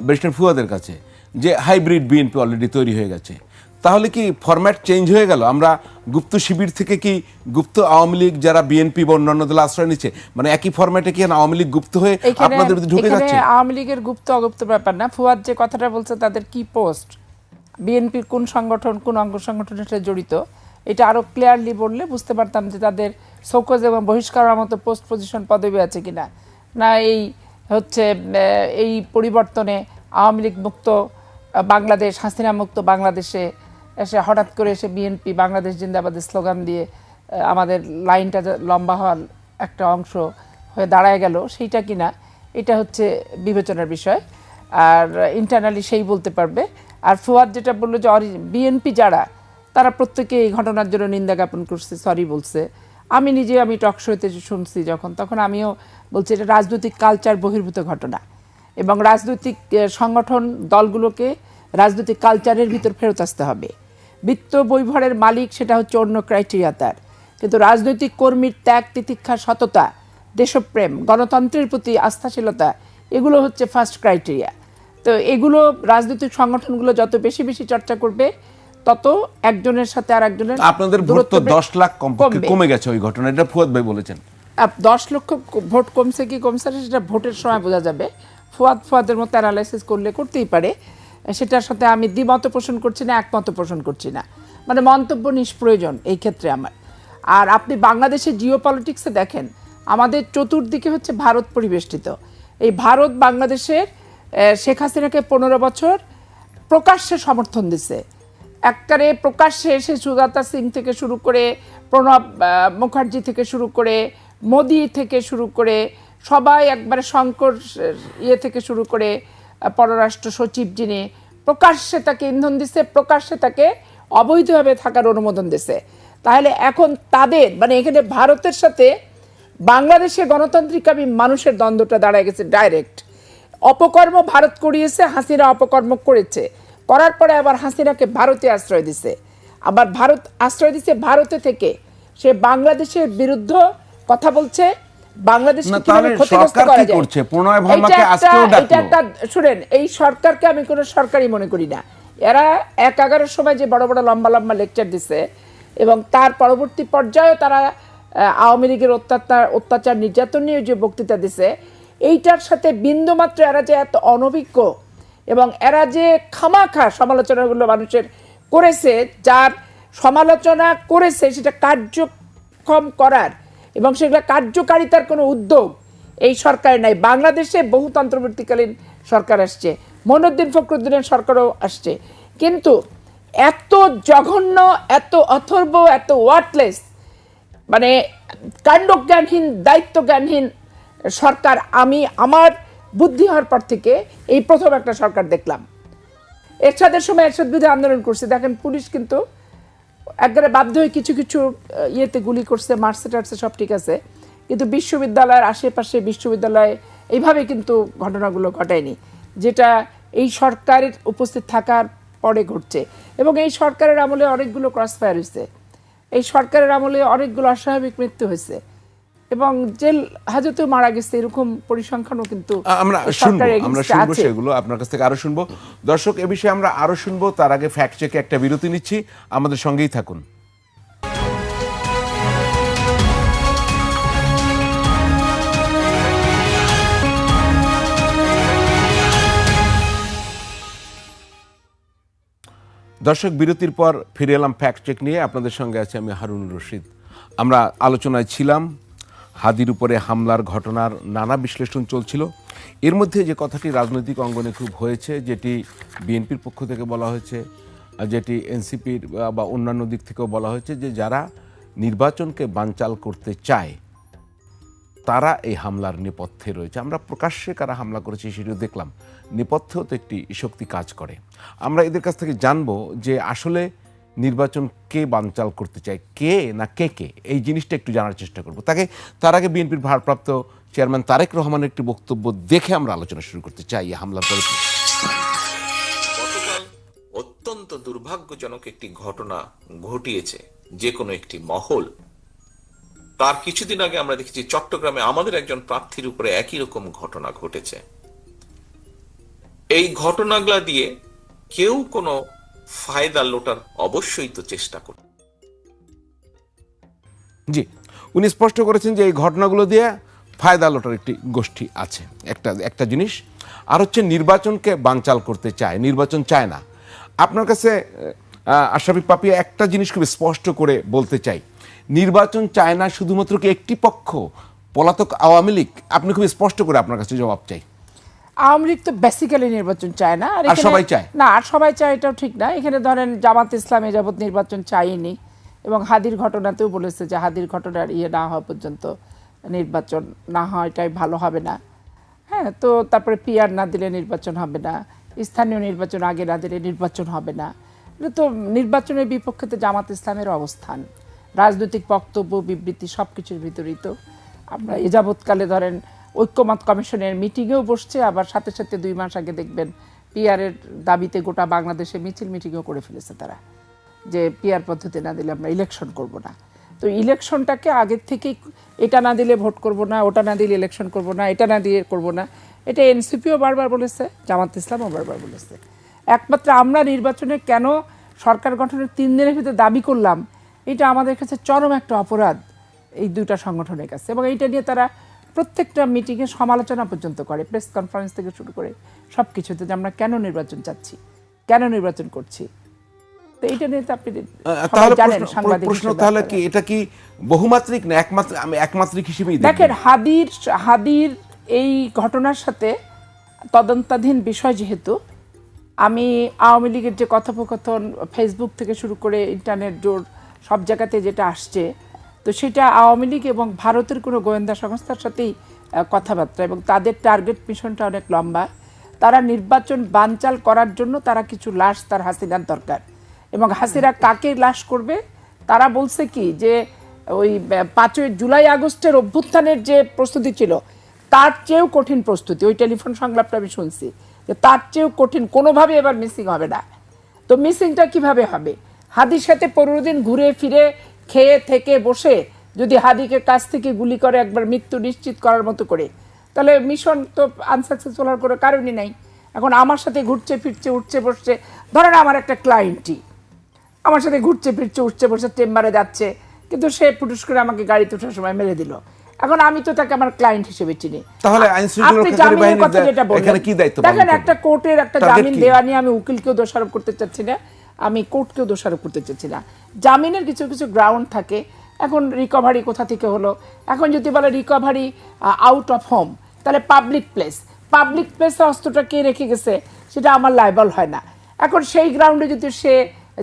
ব্যারিস্টার ফুয়াদের কাছে যে হাইব্রিড বিএনপি অলরেডি তৈরি হয়ে গেছে, তাহলে কি ফরম্যাট চেঞ্জ হয়ে গেল? আমরা গুপ্ত শিবির থেকে কি গুপ্ত আওয়ামী লীগ যারা বিএনপি বা অন্যান্য দল আশ্রয় নিচ্ছে, মানে একই ফরম্যাটে কি আওয়ামী লীগ গুপ্ত হয়ে আপনাদের মধ্যে ঢুকে যাচ্ছে? আওয়ামী লীগের গুপ্ত অগুপ্ত ব্যাপার না। ফুয়াদ যে কথাটা বলছে তাদের কি পোস্ট, বিএনপির কোন সংগঠন, কোন অঙ্গ সংগঠনের সাথে জড়িত, এটা আরো ক্লিয়ারলি বললে বুঝতে পারতাম যে তাদের শোকজ এবং বহিষ্কারের মতো পোস্ট পজিশন পদবি আছে কিনা। না এই হচ্ছে এই পরিবর্তনে আওয়ামী লীগ মুক্ত বাংলাদেশ, হাসিনা মুক্ত বাংলাদেশে এসে হঠাৎ করে এসে বিএনপি বাংলাদেশ জিন্দাবাদের স্লোগান দিয়ে আমাদের লাইনটা লম্বা হওয়ার একটা অংশ হয়ে দাঁড়ায় গেল, সেইটা কিনা এটা হচ্ছে বিবেচনার বিষয়। আর ইন্টারনালি সেই বলতে পারবে। আর ফুয়াদ যেটা বললো যে বিএনপি যারা, তারা প্রত্যেকে এই ঘটনার জন্য নিন্দা জ্ঞাপন করছে, সরি বলছে। আমি নিজে টক শোতে শুনছি যখন, তখন আমিও বলছি এটা রাজনৈতিক কালচার বহির্ভূত ঘটনা এবং রাজনৈতিক সংগঠন দলগুলোকে রাজনৈতিক কালচারের ভিতর ফেরত আসতে হবে। বিত্ত বৈভবের মালিক সেটা হচ্ছে অন্য ক্রাইটেরিয়া তার, কিন্তু রাজনৈতিক কর্মীর ত্যাগ তিতিক্ষা সততা দেশপ্রেম গণতন্ত্রের প্রতি আস্থাশীলতা এগুলো হচ্ছে ফার্স্ট ক্রাইটেরিয়া। তো এগুলো রাজনৈতিক সংগঠনগুলো যত বেশি বেশি চর্চা করবে তত একজনের সাথে আর একজনের আপনাদের ভোট তো 10 লাখ কমে গেছে ওই ঘটনা, এটা ফুয়াদ ভাই বলেছেন। 10 লক্ষ ভোট কমছে কি কমছে না সেটা ভোটের সময় বোঝা যাবে। ফুয়াদের মতো অ্যানালাইসিস করতেই পারে, সেটার সাথে আমি দ্বিমত পোষণ করছি না, একমত পোষণ করছি না, মানে মন্তব্য নিষ্প্রয়োজন এই ক্ষেত্রে আমার। আর আপনি বাংলাদেশের জিও পলিটিক্সে দেখেন, আমাদের চতুর্দিকে হচ্ছে ভারত পরিবেষ্টিত। এই ভারত বাংলাদেশের শেখ হাসিনাকে 15 বছর প্রকাশ্যে সমর্থন দিছে, একবারে প্রকাশ্যে এসে সুজাতা সিং থেকে শুরু করে প্রণব মুখার্জি থেকে শুরু করে মোদি থেকে শুরু করে সবাই একবারে শঙ্কর থেকে শুরু করে পররাষ্ট্র সচিব যিনি প্রকাশ্যে তাকে ইন্ধন দিছে, প্রকাশ্যে তাকে অবৈধভাবে থাকার অনুমোদন দিছে। তাহলে এখন তাদের মানে এখানে ভারতের সাথে বাংলাদেশের গণতান্ত্রিকামী মানুষের দ্বন্দ্বটা দাঁড়ায় গেছে ডাইরেক্ট। অপকর্ম ভারত করিয়েছে, হাসিনা অপকর্ম করেছে, করার পরে আবার হাসিনাকে ভারতে আশ্রয় দিছে, আবার ভারত আশ্রয় দিছে ভারতে থেকে সে বাংলাদেশের বিরুদ্ধে কথা বলছে, বাংলাদেশকে কিভাবে ক্ষতিগ্রস্ত করা যায়। এটা একটা শুনেন, এই সরকারকে আমি কোনো সরকারই মনে করি না। এরা 1-11 সময় যে বড় বড় লম্বা লম্বা লেকচার দিছে এবং তার পরবর্তী পর্যায়ে তারা আওয়ামী লীগের অত্যাচার নির্যাতন নিয়ে যে বক্তৃতা দিছে, এইটার সাথে বিন্দুমাত্র এরা যে এত অনভিজ্ঞ এবং এরা যে খামাখা সমালোচনাগুলো মানুষের করেছে, যার সমালোচনা করেছে সেটা কার্যক্ষম করার এবং সেগুলো কার্যকারিতার কোনো উদ্যোগ এই সরকার নাই। বাংলাদেশে বহুতন্ত্রবর্তীকালীন সরকার আসছে, মঈনুদ্দিন ফখরুদ্দিনের সরকারও আসছে, কিন্তু এত জঘন্য, এত অথর্ব, এত ওয়ার্থলেস, মানে কাণ্ডজ্ঞানহীন, দায়িত্বজ্ঞানহীন সরকার আমি আমার বুদ্ধি হওয়ার পর থেকে এই প্রথম একটা সরকার দেখলাম। এরশাদের সময় এরশাদ বিরুদ্ধে আন্দোলন করছে, দেখেন পুলিশ কিন্তু একবারে বাধ্য হয়ে কিছু কিছু ইয়েতে গুলি করছে, মারছে টারছে, সব ঠিক আছে, কিন্তু বিশ্ববিদ্যালয়ের আশেপাশে বিশ্ববিদ্যালয়ে এইভাবে কিন্তু ঘটনাগুলো ঘটায়নি, যেটা এই সরকারের উপস্থিত থাকার পরে ঘটছে। এবং এই সরকারের আমলে অনেকগুলো ক্রসফায়ার হয়েছে, এই সরকারের আমলে অনেকগুলো অস্বাভাবিক মৃত্যু হয়েছে এবং জেল হাজতেও মারা গেছে, এরকম পরিসংখ্যানও কিন্তু আমরা শুনবো সেগুলো আপনার কাছ থেকে আরো শুনবো। দর্শক, এ বিষয়ে আমরা আরো শুনবো, তার আগে ফ্যাক্ট চেকে একটা বিরতি নিচ্ছি, আমাদের সঙ্গেই থাকুন। দর্শক, বিরতির পর ফিরে এলাম ফ্যাক্ট চেক নিয়ে, আপনাদের সঙ্গে আছে আমি হারুনুর রশিদ। আমরা আলোচনায় ছিলাম, হাদির উপরে হামলার ঘটনার নানা বিশ্লেষণ চলছিল। এর মধ্যে যে কথাটি রাজনৈতিক অঙ্গনে খুব হয়েছে, যেটি বিএনপির পক্ষ থেকে বলা হয়েছে, যেটি এনসিপির বা অন্যান্য দিক থেকেও বলা হয়েছে, যে যারা নির্বাচনকে বানচাল করতে চায় তারা এই হামলার নেপথ্যে রয়েছে। আমরা প্রকাশ্যে কারা হামলা করেছে সেটিও দেখলাম, নেপথ্যেও তো একটি শক্তি কাজ করে। আমরা এদের কাছ থেকে জানবো যে আসলে নির্বাচন কে বানচাল করতে চায়, কে না কে কে, এই জিনিসটা একটু জানার চেষ্টা করব। তার আগে বিএনপির ভারপ্রাপ্ত চেয়ারম্যান তারেক রহমানের একটি বক্তব্য দেখে আমরা আলোচনা শুরু করতে চাই এই হামলার পরে। গতকাল অত্যন্ত দুর্ভাগ্যজনক একটি ঘটনা ঘটিয়েছে যে কোনো একটি মহল। তার কিছুদিন আগে আমরা দেখেছি চট্টগ্রামে আমাদের একজন প্রার্থীর উপরে একই রকম ঘটনা ঘটেছে। এই ঘটনাগুলা দিয়ে কেউ কোনো ফায়দা লোটার অবশ্যই তো চেষ্টা করে। জি, উনি স্পষ্ট করেছেন যে এই ঘটনাগুলো দিয়ে ফায়দা লোটার একটি গোষ্ঠী আছে, একটা জিনিস। আর হচ্ছে নির্বাচনকে বানচাল করতে চায়, নির্বাচন চায় না। আপনার কাছে আশরাফি পাপিয়া একটা জিনিস খুব স্পষ্ট করে বলতে চাই, নির্বাচন চায় না শুধুমাত্র কি একটি পক্ষ, পলাতক আওয়ামী লীগ? আপনি খুব স্পষ্ট করে আপনার কাছে জবাব চাই। আওয়ামী লীগ তো বেসিক্যালি নির্বাচন চায় না, আর সবাই চায় না, আর সবাই চায় এটাও ঠিক না। এখানে ধরেন জামাত ইসলামে যাবত নির্বাচন চাইনি এবং হাদির ঘটনাতেও বলেছে যে হাদির ঘটনার না হওয়া পর্যন্ত নির্বাচন না হয় এটাই ভালো হবে না। হ্যাঁ, তো তারপরে পিআর না দিলে নির্বাচন হবে না, স্থানীয় নির্বাচন আগে না দিলে নির্বাচন হবে না। এটা তো নির্বাচনের বিপক্ষে তো জামাত ইসলামের অবস্থান। রাজনৈতিক বক্তব্য বিবৃতি সব কিছুর ভিতরেই তো আমরা এ যাবৎকালে ধরেন ঐক্যমত কমিশনের মিটিংয়েও বসছে, আবার সাথে সাথে 2 মাস আগে দেখবেন পিআরের দাবিতে গোটা বাংলাদেশে মিটিংও করে ফেলেছে তারা, যে পিআর পদ্ধতি না দিলে আমরা ইলেকশন করব না। তো ইলেকশনটাকে আগের থেকেই এটা না দিলে ভোট করব না, ওটা না দিলে ইলেকশন করব না, এটা না দিয়ে করব না, এটা এনসিপিও বারবার বলেছে, জামাত ইসলামও বারবার বলেছে। একমাত্র আমরা নির্বাচনে কেন সরকার গঠনের 3 দিনের ভিতরে দাবি করলাম, এটা আমাদের কাছে চরম একটা অপরাধ এই 2টা সংগঠনের কাছে। এবং এইটা নিয়ে তারা প্রত্যেকটা মিটিংয়ে সমালোচনা পর্যন্ত করে, প্রেস কনফারেন্স থেকে শুরু করে সব কিছুতে, যে আমরা কেন নির্বাচন চাচ্ছি, কেন নির্বাচন করছি। তো এইটা নিয়ে তো আপনি তাহলে জানেন সাংবাদিক প্রশ্ন হিসেবে তাহলে আপনারা। কি এটা কি বহুমাত্রিক না একমাত্রিক? আমি একমাত্রিক হিসেবেই দেখেন হাদির এই ঘটনার সাথে তদন্তাধীন বিষয় যেহেতু, আমি আওয়ামী লীগের যে কথোপকথন ফেসবুক থেকে শুরু করে ইন্টারনেট জোর সব জায়গাতে যেটা আসছে, তো সেটা আওয়ামী লীগ এবং ভারতের কোনো গোয়েন্দা সংস্থার সাথেই কথাবার্তা, এবং তাদের টার্গেট মিশনটা অনেক লম্বা। তারা নির্বাচন বানচাল করার জন্য তারা কিছু লাশ তার হাসিনার দরকার, এবং হাসিনা কাকে লাশ করবে তারা বলছে কি, যে ওই 5 জুলাই আগস্টের অভ্যুত্থানের যে প্রস্তুতি ছিল তার চেয়েও কঠিন প্রস্তুতি, ওই টেলিফোন সংলাপটা আমি শুনছি, যে তার চেয়েও কঠিন, কোনোভাবে এবার মিসিং হবে না। তো মিসিংটা কিভাবে হবে? হাদির সাথে 15 দিন ঘুরে ফিরে খেয়ে থেকে বসে যদি হাদিকে কাছ থেকে গুলি করে একবার মৃত্যু নিশ্চিত করার মতো করে, তাহলে মিশন তো আনসাকসেসফুল হওয়ার কোনো কারণই নাই। এখন আমার সাথে ঘুরছে ফিরছে উঠছে বসছে, ধরেন আমার একটা ক্লায়েন্টই আমার সাথে ঘুরছে ফিরছে উঠছে বসে চেম্বারে যাচ্ছে, কিন্তু সে ফুটুস করে আমাকে গাড়িতে ওঠার সময় মেরে দিল। এখন আমি তো তাকে আমার ক্লায়েন্ট হিসেবে চিনি। তাহলে আইন শৃঙ্খলা আপনি রক্ষাকারী জামিনের বাহিনীর কথা যেটা বললেন, এখানে কি দায়িত্ব পালন দেখেন করবে? একটা কোর্টের একটা Target জামিন কি? দেওয়া নিয়ে আমি উকিলকেও দোষারোপ করতে চাচ্ছি না, আমি কোর্টকেও দোষারোপ করতে চাচ্ছি না। জামিনের কিছু কিছু গ্রাউন্ড থাকে। এখন রিকভারি কোথা থেকে হলো, এখন যদি বলে রিকভারি আউট অফ হোম, তাহলে পাবলিক প্লেসে অস্ত্রটা কে রেখে গেছে সেটা আমার লাইবল হয় না। এখন সেই গ্রাউন্ডে যদি সে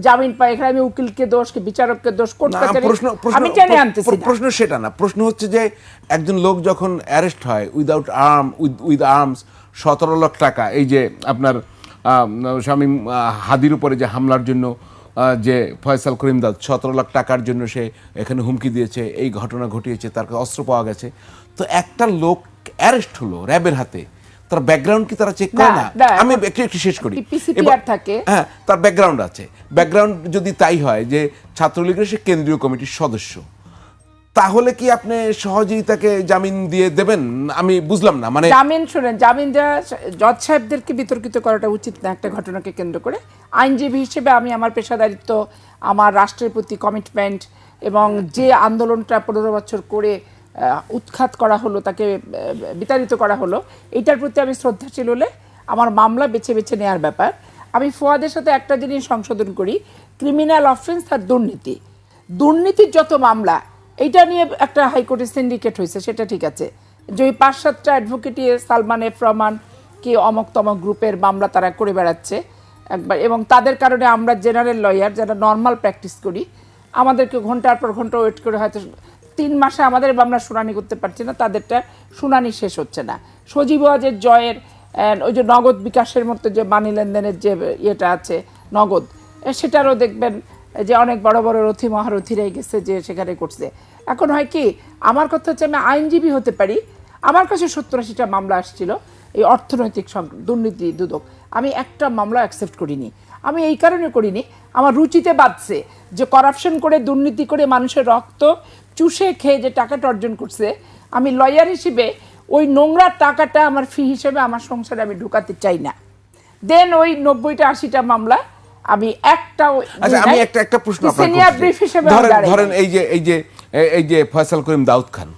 জামিন পায়, এখানে আমি উকিলকে দোষ কি বিচারককে দোষ কোর্ট না, কাছারি প্রশ্ন আমি টেনে আনতেছি না। প্রশ্ন সেটা না, প্রশ্ন হচ্ছে যে একজন লোক যখন অ্যারেস্ট হয় উইথ আর্মস 17 লাখ টাকা, এই যে আপনার শামীম হাদির উপরে যে হামলার জন্য যে ফয়সাল করিম দাদ 17 লাখ টাকার জন্য সে এখানে হুমকি দিয়েছে, এই ঘটনা ঘটিয়েছে, তার কাছে অস্ত্র পাওয়া গেছে। তো একটা লোক অ্যারেস্ট হলো র্যাবের হাতে, তার ব্যাকগ্রাউন্ড কি তারা চেক করে না? আমি একটু শেষ করি। পিসিপিআর থাকে, হ্যাঁ, তার ব্যাকগ্রাউন্ড আছে। ব্যাকগ্রাউন্ড যদি তাই হয় যে ছাত্রলীগের সে কেন্দ্রীয় কমিটির সদস্য, তাহলে কি আপনি সহজেই তাকে জামিন দিয়ে দেবেন? আমি বুঝলাম না। মানে জামিন শুনেন, জামিন দেওয়া জজ সাহেবদেরকে বিতর্কিত করাটা উচিত না একটা ঘটনাকে কেন্দ্র করে। আইনজীবী হিসেবে আমি আমার পেশাদারিত্ব, আমার রাষ্ট্রের প্রতি কমিটমেন্ট, এবং যে আন্দোলনটা 15 বছর করে উৎখাত করা হলো, তাকে বিতাড়িত করা হলো, এইটার প্রতি আমি শ্রদ্ধাশীল হলে আমার মামলা বেছে বেছে নেওয়ার ব্যাপার। আমি ফুয়াদের সাথে একটা জিনিস সংশোধন করি, ক্রিমিনাল অফেন্স আর দুর্নীতির যত মামলা, এইটা নিয়ে একটা হাইকোর্টের সিন্ডিকেট হয়েছে, সেটা ঠিক আছে, যে ওই 5-7টা অ্যাডভোকেটি সালমান এফ রহমান কি অমক তমক গ্রুপের মামলা তারা করে বেড়াচ্ছে একবার, এবং তাদের কারণে আমরা জেনারেল লয়ার যারা নর্মাল প্র্যাকটিস করি, আমাদেরকে ঘন্টার পর ঘন্টা ওয়েট করে হয়তো 3 মাসে আমাদের মামলা শুনানি করতে পারছি না, তাদেরটা শুনানি শেষ হচ্ছে না। সজীব ওয়াজের জয়ের ওই যে নগদ বিকাশের মতো যে মানি লেনদেনের যে ইয়েটা আছে নগদ, সেটারও দেখবেন যে অনেক বড় বড় রথী মহারথীরাই গেছে যে সেখানে করছে। এখন হয় কি, আমার কথা হচ্ছে আমি আইনজীবী হতে পারি, আমার কাছে 70-80টা মামলা আসছিল এই অর্থনৈতিক দুর্নীতি দুদক, আমি একটা মামলা অ্যাকসেপ্ট করিনি। আমি এই কারণে করিনি, আমার রুচিতে বাঁধছে যে করাপশন করে দুর্নীতি করে মানুষের রক্ত চুষে খেয়ে যে টাকাটা অর্জন করছে, আমি লয়ার হিসেবে ওই নোংরা টাকাটা আমার ফি হিসেবে আমার সংসারে আমি ঢুকাতে চাই না। দেন ওই 90-80টা মামলা আমি একটাও, আচ্ছা, আমি একটা প্রশ্ন সিনিয়র ব্রিফ হিসেবে ধরেন এই যে ফয়সাল করিম দাউদ খান,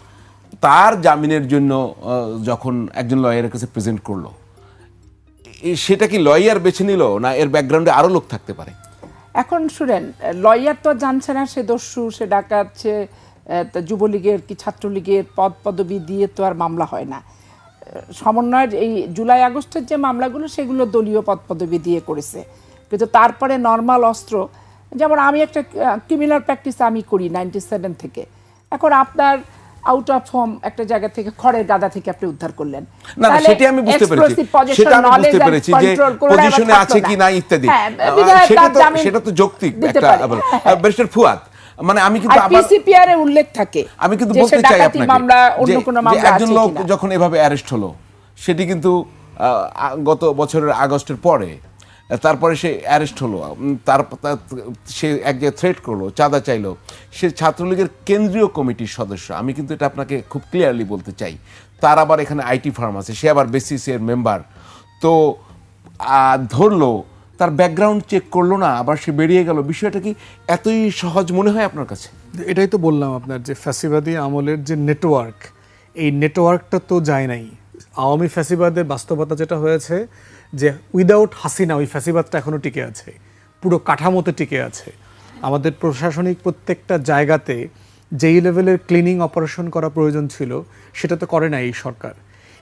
তার জামিনের জন্য যখন একজন লয়ারের কাছে প্রেজেন্ট করলো, সেটা কি লয়ার বেছে নিল না এর ব্যাকগ্রাউন্ডে আরো লোক থাকতে পারে? এখন শুনেন, লয়ার তো জানছে না সে দস্যু, সে ডাকাত, সে যুবলীগের কি ছাত্রলীগের পদ পদবি দিয়ে তো আর মামলা হয় না। সমন্বয়ের এই জুলাই আগস্টের যে মামলাগুলো সেগুলো দলীয় পদ পদবি দিয়ে করেছে, কিন্তু তারপরে নর্মাল অস্ত্র, যেমন আমি একটা ক্রিমিনাল প্র্যাকটিস আমি করি 97 থেকে। এখন আপনার আউট অফ হোম একটা জায়গা থেকে খড়ের গাদা থেকে আপনি উদ্ধার করলেন, না সেটা আমি বুঝতে পেরেছি যে পজিশনে আছে কি না ইত্যাদি, সেটা তো যৌক্তিক একটা। ব্যারিস্টার ফুয়াদ, মানে আমি আর কিন্তু আবার পিসিপিআর এ উল্লেখ থাকে আমি কিন্তু যে সে বলতে চাই ডাকাতি আপনাকে মামলা অন্য যে- কোনো যে মামলা একজন আছে লোক কিনা। যখন এভাবে অ্যারেস্ট হলো সেটি কিন্তু গত বছরের আগস্টের পরে তারপরে সে অ্যারেস্ট হলো, সে এক জায়গায় থ্রেট করলো, চাঁদা চাইলো, সে ছাত্রলীগের কেন্দ্রীয় কমিটির সদস্য। আমি কিন্তু এটা আপনাকে খুব ক্লিয়ারলি বলতে চাই। তার আবার এখানে আইটি ফার্ম আছে, সে আবার বেসিসি এর মেম্বার। তো ধরলো, তার ব্যাকগ্রাউন্ড চেক করলো না, আবার সে বেরিয়ে গেল। বিষয়টা কি এতই সহজ মনে হয় আপনার কাছে? এটাই তো বললাম আপনার, যে ফ্যাসিবাদী আমলের যে নেটওয়ার্ক, এই নেটওয়ার্কটা তো যায় নাই। আওয়ামী ফ্যাসিবাদের বাস্তবতা যেটা হয়েছে যে উইদাউট হাসিনা ওই ফ্যাসিবাদটা এখনও টিকে আছে, পুরো কাঠামোতে টিকে আছে। আমাদের প্রশাসনিক প্রত্যেকটা জায়গাতে যেই লেভেলের ক্লিনিং অপারেশন করা প্রয়োজন ছিল সেটা তো করে না এই সরকার।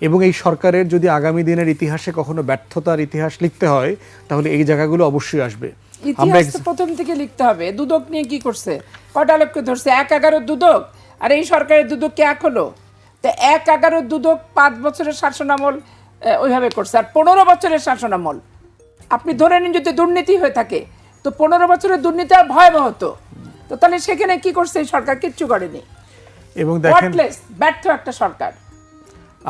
এবং এই সরকারের যদি আগামী দিনের ইতিহাসে কখনো ব্যর্থতার ইতিহাস লিখতে হয় তাহলে এই জায়গাগুলো অবশ্যই আসবে। আমরা ইতিহাস তো প্রথম থেকে লিখতে হবে। দুদক নিয়ে কি করছে, কটা লোককে ধরছে? 1/11 দুদক, আর এই সরকারের দুদক কে এক হলো? তো 1/11 দুদক 5 বছরের শাসনামল ওইভাবে করছে, আর 15 বছরের শাসনামল। আপনি ধরে নিন যদি দুর্নীতি হয়ে থাকে, তো 15 বছরের দুর্নীতি আর ভয়াবহ হতো। তো তাহলে সেখানে কি করছে এই সরকার? কিচ্ছু করেনি। এবং দেখেন, Worthless, ব্যর্থ একটা সরকার।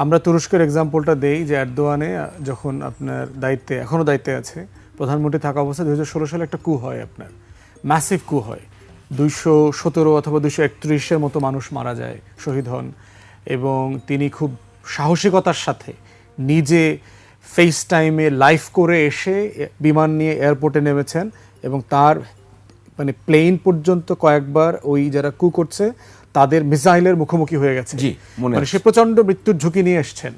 আমরা তুরস্কের এক্সাম্পলটা দেই যে এরদোয়ানে যখন আপনার দায়িত্বে, এখনও দায়িত্বে আছে, প্রধানমন্ত্রী থাকা অবস্থায় 2016 সালে একটা কু হয়, আপনার ম্যাসিভ কু হয়। 217 অথবা 231-এর মতো মানুষ মারা যায়, শহীদ হন। এবং তিনি খুব সাহসিকতার সাথে নিজে ফেস টাইমে লাইভ করে এসে বিমান নিয়ে এয়ারপোর্টে নেমেছেন এবং তার মানে প্লেন পর্যন্ত কয়েকবার ওই যারা কু করছে তাদের মিসাইলের মুখোমুখি হয়ে গেছে। জি, মনে মানে আছে। সে প্রচণ্ড মৃত্যুর ঝুঁকি নিয়ে এসছেন।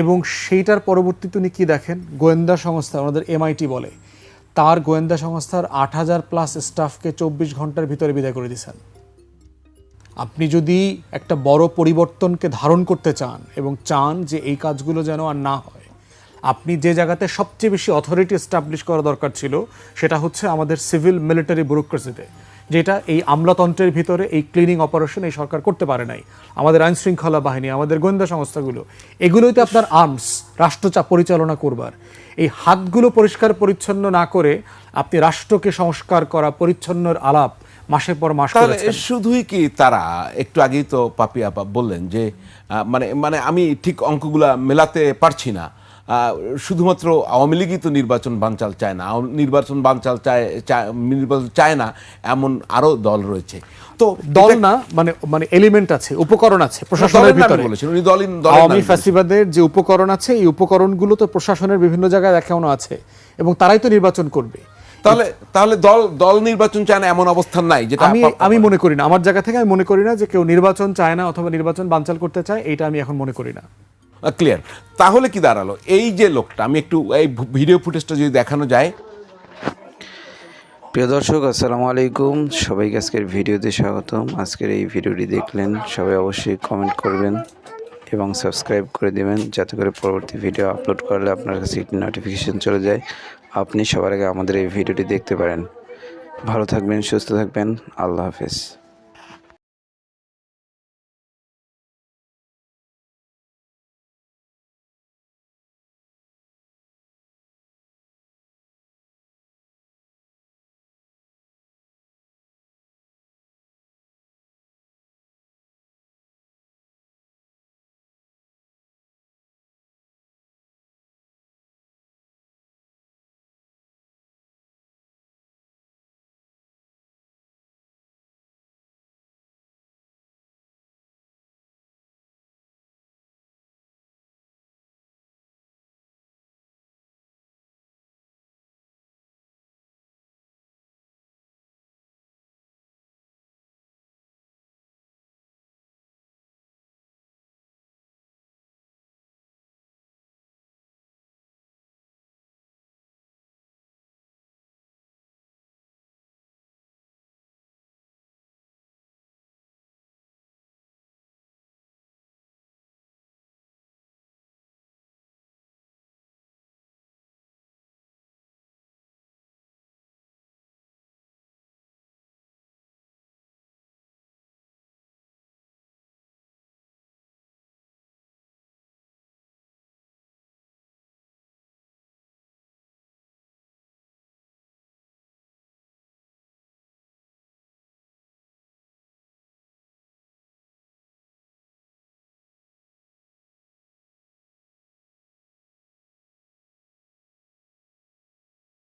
এবং সেইটার পরবর্তীতে উনি কী দেখেন, গোয়েন্দা সংস্থা, আমাদের MIT বলে, তার গোয়েন্দা সংস্থার 8000+ স্টাফকে 24 ঘন্টার ভিতরে বিদায় করে দিয়েছেন। আপনি যদি একটা বড় পরিবর্তনকে ধারণ করতে চান এবং চান যে এই কাজগুলো যেন আর না হয়, আপনি যে জায়গাতে সবচেয়ে বেশি অথরিটি এস্টাবলিশ করা দরকার ছিল সেটা হচ্ছে আমাদের সিভিল মিলিটারি ব্যুরোক্রেসিতে, যেটা এই আমলাতন্ত্রের ভিতরে এই ক্লিনিং অপারেশন এই সরকার করতে পারে নাই। আমাদের আইন শৃঙ্খলা বাহিনী, আমাদের গোয়েন্দা সংস্থাগুলো, এগুলোই তো আপনার আর্মস রাষ্ট্র পরিচালনা করবার। এই হাতগুলো পরিষ্কার পরিচ্ছন্ন না করে আপনি রাষ্ট্রকে সংস্কার করা, পরিচ্ছন্নর আলাপ মাসের পর মাস তাহলে করেছেন। শুধুই কি তারা, একটু আগেই তো পাপি আপা বললেন যে মানে আমি ঠিক অঙ্কগুলা মেলাতে পারছি না, শুধুমাত্র আওয়ামী লীগই তো নির্বাচন বানচাল চায় না, নির্বাচন বানচাল নির্বাচন চায় না এমন আরো দল রয়েছে। তো দল না, মানে এলিমেন্ট আছে, উপকরণ আছে প্রশাসনের ভিতরে। উনি আওয়ামী ফ্যাসিবাদের যে উপকরণ আছে, এই উপকরণগুলো তো প্রশাসনের বিভিন্ন জায়গায় এখনো আছে এবং তারাই তো নির্বাচন করবে। তাহলে দল নির্বাচন চায় না এমন অবস্থান নাই, যেটা আমি মনে করি না, আমার জায়গা থেকে আমি মনে করি না যে কেউ নির্বাচন চায় না অথবা নির্বাচন বানচাল করতে চায়, এটা আমি এখন মনে করি না। ক্লিয়ার। তাহলে কি দাঁড়ালো, এই যে লোকটা, আমি একটু এই ভিডিও ফুটেজটা যদি দেখানো যায়। প্রিয় দর্শক, আসসালামু আলাইকুম, সবাইকে আজকের ভিডিওতে স্বাগতম। আজকের এই ভিডিওটি দেখলেন সবাই অবশ্যই কমেন্ট করবেন এবং সাবস্ক্রাইব করে দেবেন, যাতে করে পরবর্তী ভিডিও আপলোড করলে আপনার কাছে একটি নোটিফিকেশন চলে যায়, আপনি সবার আগে আমাদের এই ভিডিওটি দেখতে পারেন। ভালো থাকবেন, সুস্থ থাকবেন, আল্লাহ হাফেজ।